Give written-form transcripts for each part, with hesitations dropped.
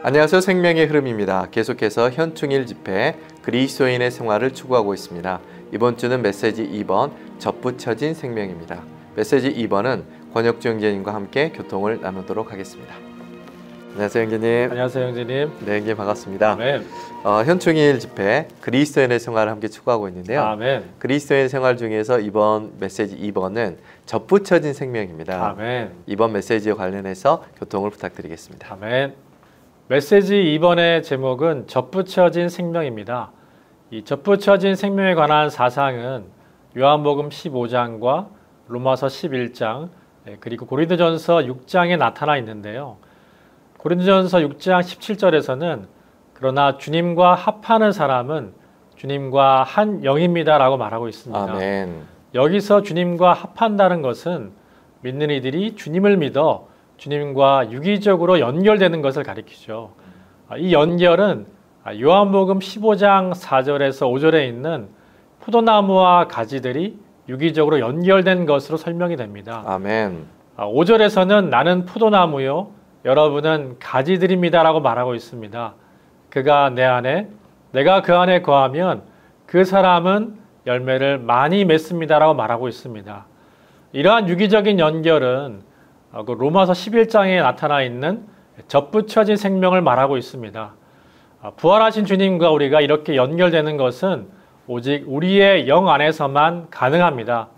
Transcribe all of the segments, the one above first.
안녕하세요. 생명의 흐름입니다. 계속해서 현충일 집회 그리스도인의 생활을 추구하고 있습니다. 이번 주는 메시지 2번 접붙여진 생명입니다. 메시지 2번은 권혁주 형제님과 함께 교통을 나누도록 하겠습니다. 안녕하세요 형제님. 안녕하세요 형제님. 네, 형제님 반갑습니다. 아멘. 현충일 집회 그리스도인의 생활을 함께 추구하고 있는데요. 아멘. 그리스도인의 생활 중에서 이번 메시지 2번은 접붙여진 생명입니다. 아멘. 이번 메시지에 관련해서 교통을 부탁드리겠습니다. 아멘. 메시지 2번의 제목은 접붙여진 생명입니다. 이 접붙여진 생명에 관한 사상은 요한복음 15장과 로마서 11장 그리고 고린도전서 6장에 나타나 있는데요. 고린도전서 6장 17절에서는 그러나 주님과 합하는 사람은 주님과 한 영입니다 라고 말하고 있습니다. 아멘. 여기서 주님과 합한다는 것은 믿는 이들이 주님을 믿어 주님과 유기적으로 연결되는 것을 가리키죠. 이 연결은 요한복음 15장 4절에서 5절에 있는 포도나무와 가지들이 유기적으로 연결된 것으로 설명이 됩니다. 아멘. 5절에서는 나는 포도나무요 여러분은 가지들입니다 라고 말하고 있습니다. 그가 내 안에 내가 그 안에 거하면 그 사람은 열매를 많이 맺습니다 라고 말하고 있습니다. 이러한 유기적인 연결은 로마서 11장에 나타나 있는 접붙여진 생명을 말하고 있습니다. 부활하신 주님과 우리가 이렇게 연결되는 것은 오직 우리의 영 안에서만 가능합니다.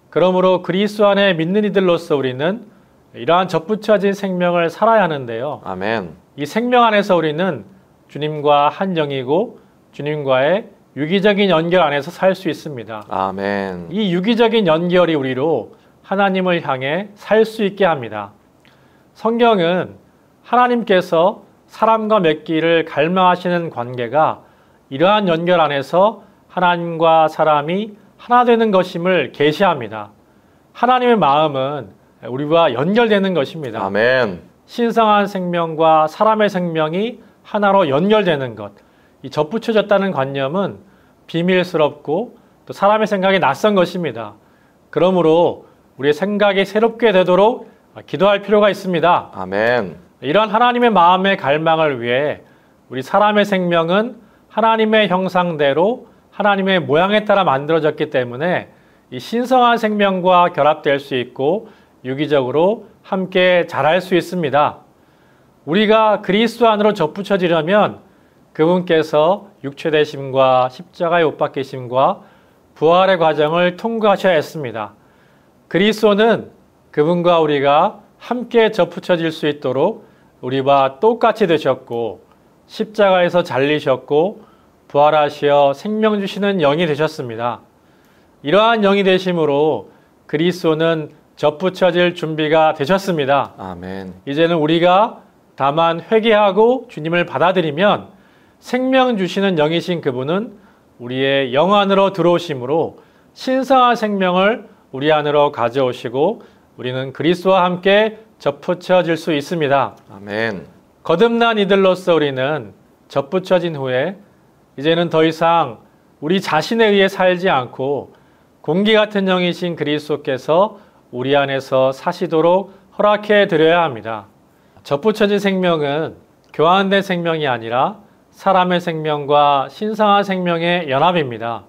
그러므로 그리스도 안에 믿는 이들로서 우리는 이러한 접붙여진 생명을 살아야 하는데요. 아멘. 이 생명 안에서 우리는 주님과 한 영이고 주님과의 유기적인 연결 안에서 살 수 있습니다. 아멘. 이 유기적인 연결이 우리로 하나님을 향해 살 수 있게 합니다. 성경은 하나님께서 사람과 맺기를 갈망하시는 관계가 이러한 연결 안에서 하나님과 사람이 하나 되는 것임을 계시합니다. 하나님의 마음은 우리와 연결되는 것입니다. 아멘. 신성한 생명과 사람의 생명이 하나로 연결되는 것. 이 접붙여졌다는 관념은 비밀스럽고 또 사람의 생각이 낯선 것입니다. 그러므로 우리의 생각이 새롭게 되도록 기도할 필요가 있습니다. 아멘. 이런 하나님의 마음의 갈망을 위해 우리 사람의 생명은 하나님의 형상대로 하나님의 모양에 따라 만들어졌기 때문에 이 신성한 생명과 결합될 수 있고 유기적으로 함께 자랄 수 있습니다. 우리가 그리스도 안으로 접붙여지려면 그분께서 육체되심과 십자가의 못 박히심과 부활의 과정을 통과하셔야 했습니다. 그리스도는 그분과 우리가 함께 접붙여질 수 있도록 우리와 똑같이 되셨고 십자가에서 잘리셨고 부활하시어 생명 주시는 영이 되셨습니다. 이러한 영이 되심으로 그리스도는 접붙여질 준비가 되셨습니다. 아멘. 이제는 우리가 다만 회개하고 주님을 받아들이면 생명 주시는 영이신 그분은 우리의 영 안으로 들어오심으로 신성한 생명을 우리 안으로 가져오시고 우리는 그리스도와 함께 접붙여질 수 있습니다. 아멘. 거듭난 이들로서 우리는 접붙여진 후에 이제는 더 이상 우리 자신에 의해 살지 않고 공기 같은 영이신 그리스도께서 우리 안에서 사시도록 허락해 드려야 합니다. 접붙여진 생명은 교환된 생명이 아니라 사람의 생명과 신성한 생명의 연합입니다.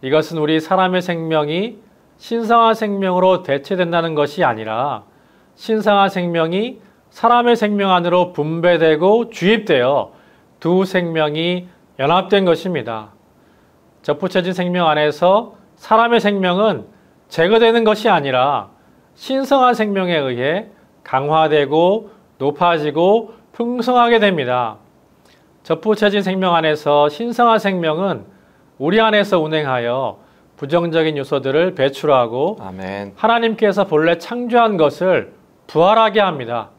이것은 우리 사람의 생명이 신성한 생명으로 대체된다는 것이 아니라 신성한 생명이 사람의 생명 안으로 분배되고 주입되어 두 생명이 연합된 것입니다. 접붙여진 생명 안에서 사람의 생명은 제거되는 것이 아니라 신성한 생명에 의해 강화되고 높아지고 풍성하게 됩니다. 접붙여진 생명 안에서 신성한 생명은 우리 안에서 운행하여 부정적인 요소들을 배출하고 아멘. 하나님께서 본래 창조한 것을 부활하게 합니다.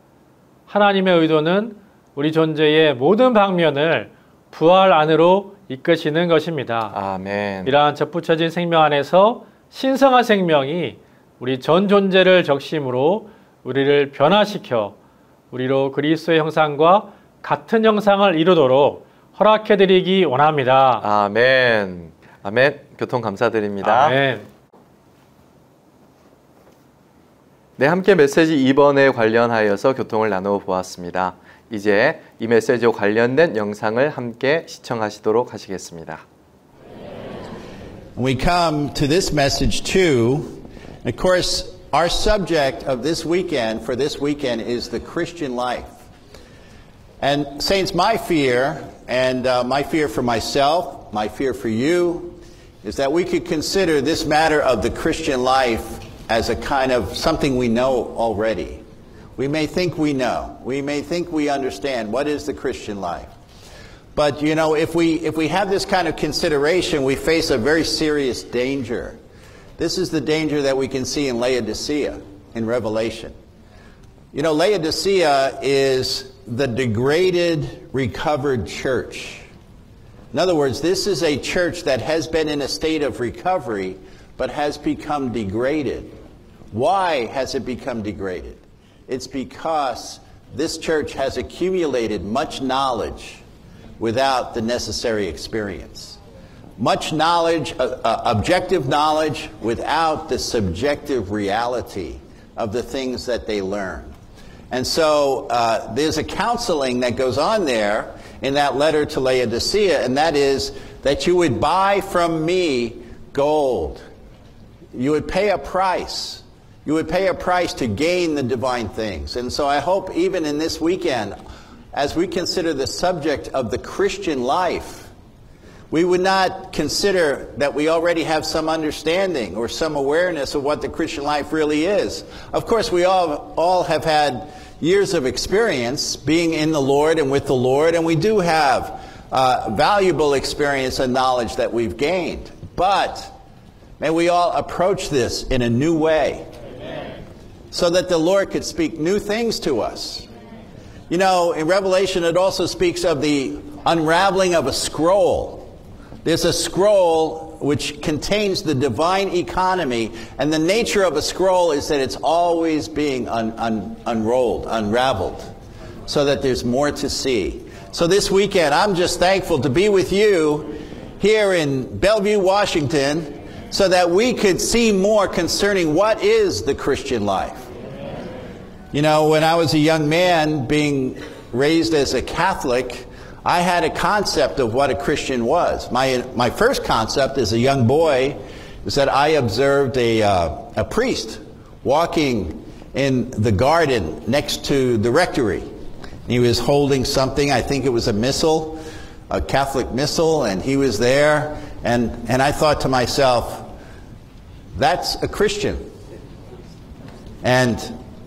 하나님의 의도는 우리 존재의 모든 방면을 부활 안으로 이끄시는 것입니다. 아멘. 이러한 접붙여진 생명 안에서 신성한 생명이 우리 전 존재를 적심으로 우리를 변화시켜 우리로 그리스도의 형상과 같은 형상을 이루도록 허락해드리기 원합니다. 아멘. 아멘. 교통 감사드립니다. 아멘. 네, 함께 메시지 2번에 관련하여서 교통을 나누어 보았습니다. 이제 이 메시지와 관련된 영상을 함께 시청하시도록 하시겠습니다. We come to this message too. Of course, our subject of this weekend, for this weekend, is the Christian life. And saints, my fear, and my fear for myself, my fear for you, is that we could consider this matter of the Christian life as a kind of something we know already. We may think we know. We may think we understand what is the Christian life. But, you know, if we have this kind of consideration, we face a very serious danger. This is the danger that we can see in Laodicea, in Revelation. You know, Laodicea is the degraded, recovered church. In other words, this is a church that has been in a state of recovery, but has become degraded. Why has it become degraded? It's because this church has accumulated much knowledge without the necessary experience. Much knowledge, objective knowledge, without the subjective reality of the things that they learn. And so there's a counseling that goes on there in that letter to Laodicea, and that is that you would buy from me gold. You would pay a price. You would pay a price to gain the divine things. And so I hope even in this weekend, as we consider the subject of the Christian life, we would not consider that we already have some understanding or some awareness of what the Christian life really is. Of course, we all have had years of experience being in the Lord and with the Lord, and we do have valuable experience and knowledge that we've gained. But may we all approach this in a new way, so that the Lord could speak new things to us. You know, in Revelation it also speaks of the unraveling of a scroll. There's a scroll which contains the divine economy, and the nature of a scroll is that it's always being unrolled, unraveled, so that there's more to see. So this weekend I'm just thankful to be with you here in Bellevue, Washington, so that we could see more concerning what is the Christian life. You know, when I was a young man being raised as a Catholic, I had a concept of what a Christian was. My first concept as a young boy was that I observed a priest walking in the garden next to the rectory. He was holding something, I think it was a missal, a Catholic missal, and he was there. And I thought to myself, that's a Christian. And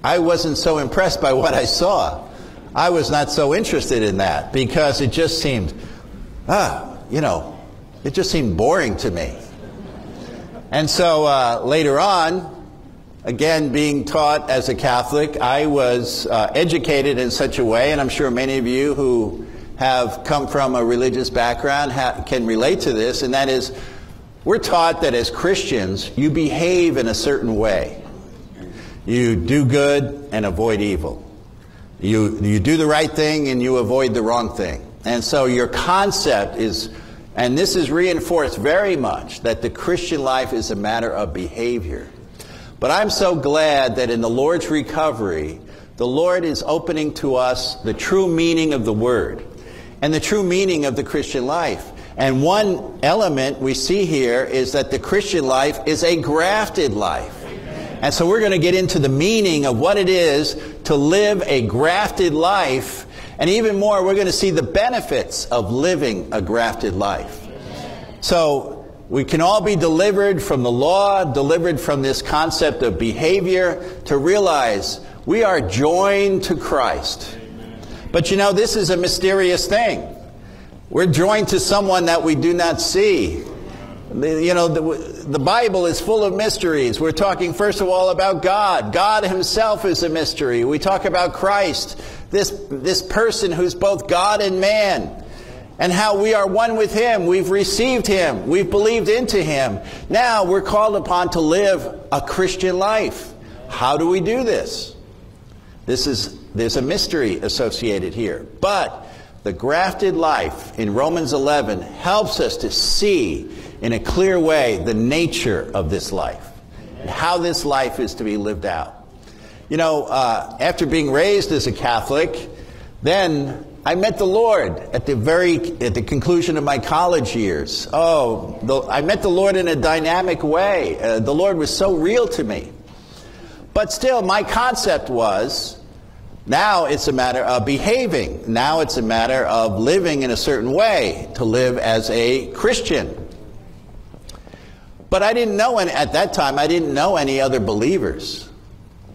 I wasn't so impressed by what I saw. I was not so interested in that because it just seemed, it just seemed boring to me. And so later on, again, being taught as a Catholic, I was educated in such a way, and I'm sure many of you who have come from a religious background can relate to this, and that is, we're taught that as Christians, you behave in a certain way. You do good and avoid evil. You do the right thing and you avoid the wrong thing. And so your concept is, and this is reinforced very much, that the Christian life is a matter of behavior. But I'm so glad that in the Lord's recovery, the Lord is opening to us the true meaning of the Word and the true meaning of the Christian life. And one element we see here is that the Christian life is a grafted life. And so we're going to get into the meaning of what it is to live a grafted life. And even more, we're going to see the benefits of living a grafted life. So we can all be delivered from the law, delivered from this concept of behavior, to realize we are joined to Christ. But you know, this is a mysterious thing. We're joined to someone that we do not see. You know, the Bible is full of mysteries. We're talking first of all about God. God himself is a mystery. We talk about Christ, this person who's both God and man, and how we are one with him. We've received him. We've believed into him. Now we're called upon to live a Christian life. How do we do this? There's a mystery associated here. But the grafted life in Romans 11 helps us to see in a clear way the nature of this life and how this life is to be lived out. You know, after being raised as a Catholic, Then I met the Lord at the conclusion of my college years. I met the Lord in a dynamic way. The Lord was so real to me. But still, my concept was, now it's a matter of behaving. Now it's a matter of living in a certain way, to live as a Christian. But I didn't know, at that time, I didn't know any other believers.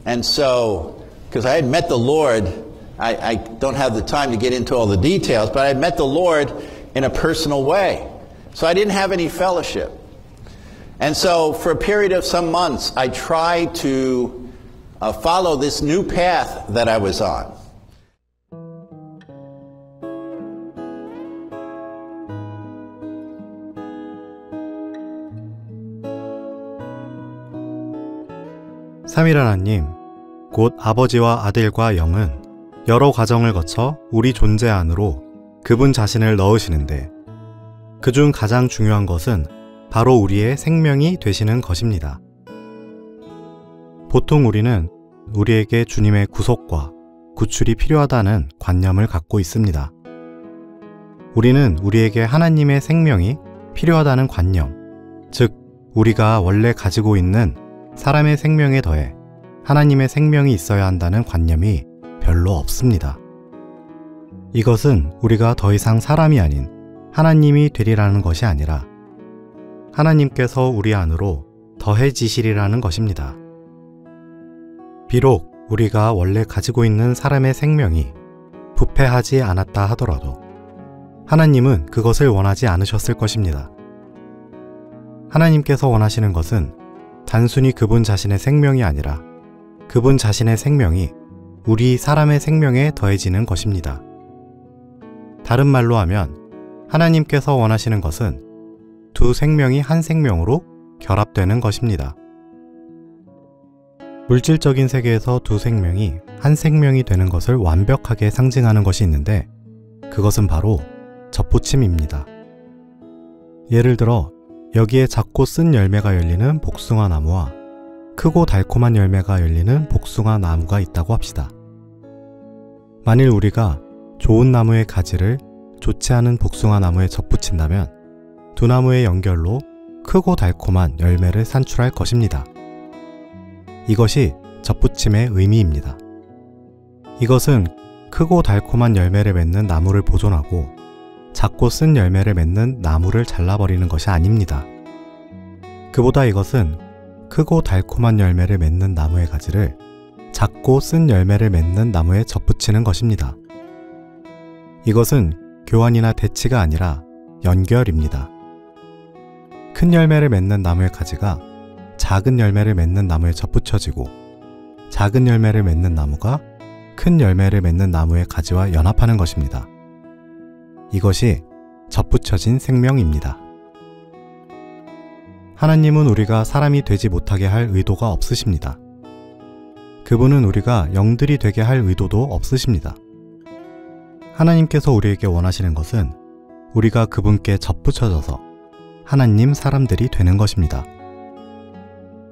And so, because I had met the Lord, I don't have the time to get into all the details, but I had met the Lord in a personal way. So I didn't have any fellowship. And so for a period of some months, I tried to follow this new path that I was on. 삼일 하나님, 곧 아버지와 아들과 영은 여러 과정을 거쳐 우리 존재 안으로 그분 자신을 넣으시는데, 그중 가장 중요한 것은 바로 우리의 생명이 되시는 것입니다. 보통 우리는 우리에게 주님의 구속과 구출이 필요하다는 관념을 갖고 있습니다. 우리는 우리에게 하나님의 생명이 필요하다는 관념, 즉 우리가 원래 가지고 있는 사람의 생명에 더해 하나님의 생명이 있어야 한다는 관념이 별로 없습니다. 이것은 우리가 더 이상 사람이 아닌 하나님이 되리라는 것이 아니라 하나님께서 우리 안으로 더해지시리라는 것입니다. 비록 우리가 원래 가지고 있는 사람의 생명이 부패하지 않았다 하더라도 하나님은 그것을 원하지 않으셨을 것입니다. 하나님께서 원하시는 것은 단순히 그분 자신의 생명이 아니라 그분 자신의 생명이 우리 사람의 생명에 더해지는 것입니다. 다른 말로 하면 하나님께서 원하시는 것은 두 생명이 한 생명으로 결합되는 것입니다. 물질적인 세계에서 두 생명이 한 생명이 되는 것을 완벽하게 상징하는 것이 있는데, 그것은 바로 접붙임입니다. 예를 들어 여기에 작고 쓴 열매가 열리는 복숭아 나무와 크고 달콤한 열매가 열리는 복숭아 나무가 있다고 합시다. 만일 우리가 좋은 나무의 가지를 좋지 않은 복숭아 나무에 접붙인다면 두 나무의 연결로 크고 달콤한 열매를 산출할 것입니다. 이것이 접붙임의 의미입니다. 이것은 크고 달콤한 열매를 맺는 나무를 보존하고 작고 쓴 열매를 맺는 나무를 잘라버리는 것이 아닙니다. 그보다 이것은 크고 달콤한 열매를 맺는 나무의 가지를 작고 쓴 열매를 맺는 나무에 접붙이는 것입니다. 이것은 교환이나 대치가 아니라 연결입니다. 큰 열매를 맺는 나무의 가지가 작은 열매를 맺는 나무에 접붙여지고, 작은 열매를 맺는 나무가 큰 열매를 맺는 나무의 가지와 연합하는 것입니다. 이것이 접붙여진 생명입니다. 하나님은 우리가 사람이 되지 못하게 할 의도가 없으십니다. 그분은 우리가 영들이 되게 할 의도도 없으십니다. 하나님께서 우리에게 원하시는 것은 우리가 그분께 접붙여져서 하나님 사람들이 되는 것입니다.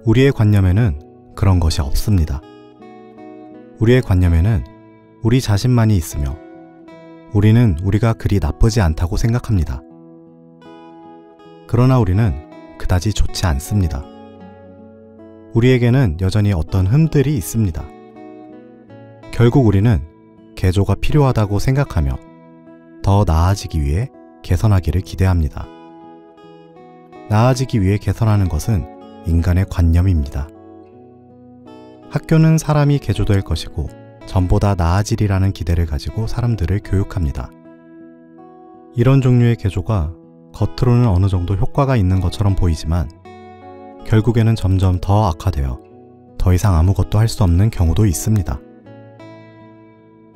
우리의 관념에는 그런 것이 없습니다. 우리의 관념에는 우리 자신만이 있으며 우리는 우리가 그리 나쁘지 않다고 생각합니다. 그러나 우리는 그다지 좋지 않습니다. 우리에게는 여전히 어떤 흠들이 있습니다. 결국 우리는 개조가 필요하다고 생각하며 더 나아지기 위해 개선하기를 기대합니다. 나아지기 위해 개선하는 것은 인간의 관념입니다. 학교는 사람이 개조될 것이고 전보다 나아지리라는 기대를 가지고 사람들을 교육합니다. 이런 종류의 개조가 겉으로는 어느 정도 효과가 있는 것처럼 보이지만 결국에는 점점 더 악화되어 더 이상 아무것도 할 수 없는 경우도 있습니다.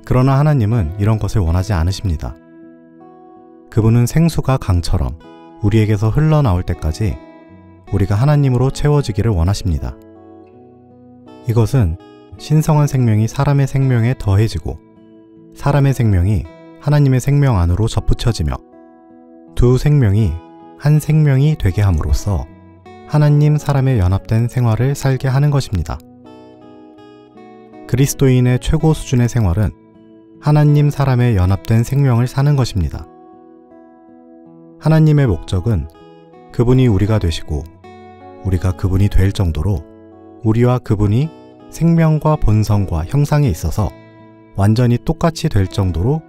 그러나 하나님은 이런 것을 원하지 않으십니다. 그분은 생수가 강처럼 우리에게서 흘러나올 때까지 우리가 하나님으로 채워지기를 원하십니다. 이것은 신성한 생명이 사람의 생명에 더해지고 사람의 생명이 하나님의 생명 안으로 접붙여지며 두 생명이 한 생명이 되게 함으로써 하나님 사람의 연합된 생활을 살게 하는 것입니다. 그리스도인의 최고 수준의 생활은 하나님 사람의 연합된 생명을 사는 것입니다. 하나님의 목적은 그분이 우리가 되시고 우리가 그분이 될 정도로 우리와 그분이 생명과 본성과 형상에 있어서 완전히 똑같이 될 정도로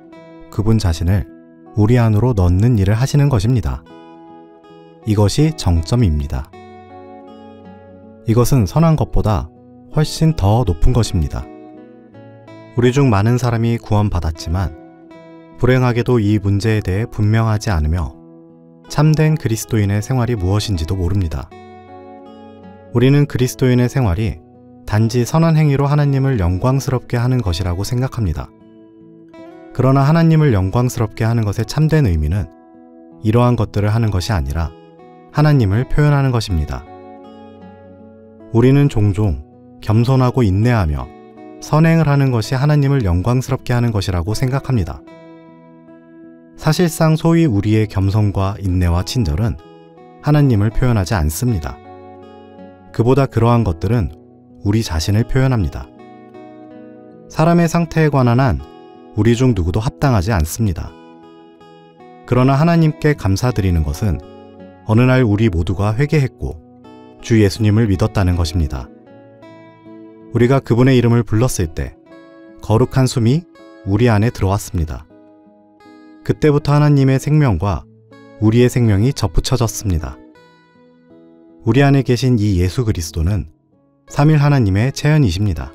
그분 자신을 우리 안으로 넣는 일을 하시는 것입니다. 이것이 정점입니다. 이것은 선한 것보다 훨씬 더 높은 것입니다. 우리 중 많은 사람이 구원받았지만 불행하게도 이 문제에 대해 분명하지 않으며 참된 그리스도인의 생활이 무엇인지도 모릅니다. 우리는 그리스도인의 생활이 단지 선한 행위로 하나님을 영광스럽게 하는 것이라고 생각합니다. 그러나 하나님을 영광스럽게 하는 것의 참된 의미는 이러한 것들을 하는 것이 아니라 하나님을 표현하는 것입니다. 우리는 종종 겸손하고 인내하며 선행을 하는 것이 하나님을 영광스럽게 하는 것이라고 생각합니다. 사실상 소위 우리의 겸손과 인내와 친절은 하나님을 표현하지 않습니다. 그보다 그러한 것들은 우리 자신을 표현합니다. 사람의 상태에 관한 한 우리 중 누구도 합당하지 않습니다. 그러나 하나님께 감사드리는 것은 어느 날 우리 모두가 회개했고 주 예수님을 믿었다는 것입니다. 우리가 그분의 이름을 불렀을 때 거룩한 숨이 우리 안에 들어왔습니다. 그때부터 하나님의 생명과 우리의 생명이 접붙여졌습니다. 우리 안에 계신 이 예수 그리스도는 삼일 하나님의 체현이십니다.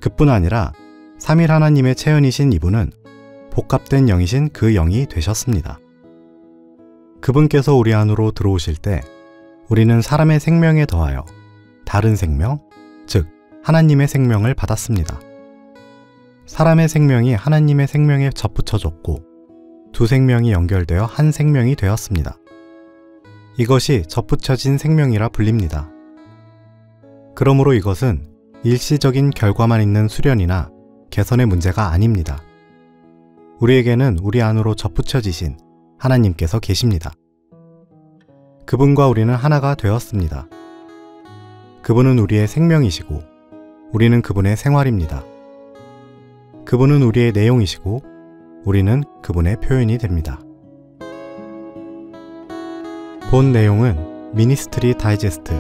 그뿐 아니라 삼일 하나님의 체현이신 이분은 복합된 영이신 그 영이 되셨습니다. 그분께서 우리 안으로 들어오실 때 우리는 사람의 생명에 더하여 다른 생명, 즉 하나님의 생명을 받았습니다. 사람의 생명이 하나님의 생명에 접붙여졌고 두 생명이 연결되어 한 생명이 되었습니다. 이것이 접붙여진 생명이라 불립니다. 그러므로 이것은 일시적인 결과만 있는 수련이나 개선의 문제가 아닙니다. 우리에게는 우리 안으로 접붙여지신 하나님께서 계십니다. 그분과 우리는 하나가 되었습니다. 그분은 우리의 생명이시고 우리는 그분의 생활입니다. 그분은 우리의 내용이시고 우리는 그분의 표현이 됩니다. 본 내용은 미니스트리 다이제스트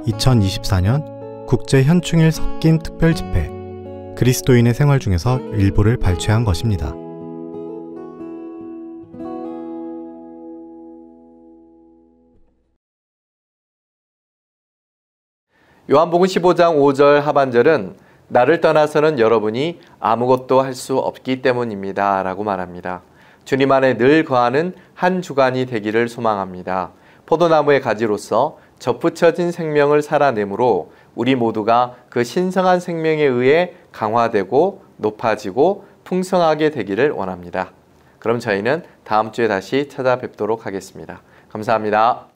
2024년 국제 현충일 섞인 특별 집회 그리스도인의 생활 중에서 일부를 발췌한 것입니다. 요한복음 15장 5절 하반절은 나를 떠나서는 여러분이 아무것도 할 수 없기 때문입니다 라고 말합니다. 주님 안에 늘 거하는 한 주간이 되기를 소망합니다. 포도나무의 가지로서 접붙여진 생명을 살아내므로 우리 모두가 그 신성한 생명에 의해 강화되고 높아지고 풍성하게 되기를 원합니다. 그럼 저희는 다음 주에 다시 찾아뵙도록 하겠습니다. 감사합니다.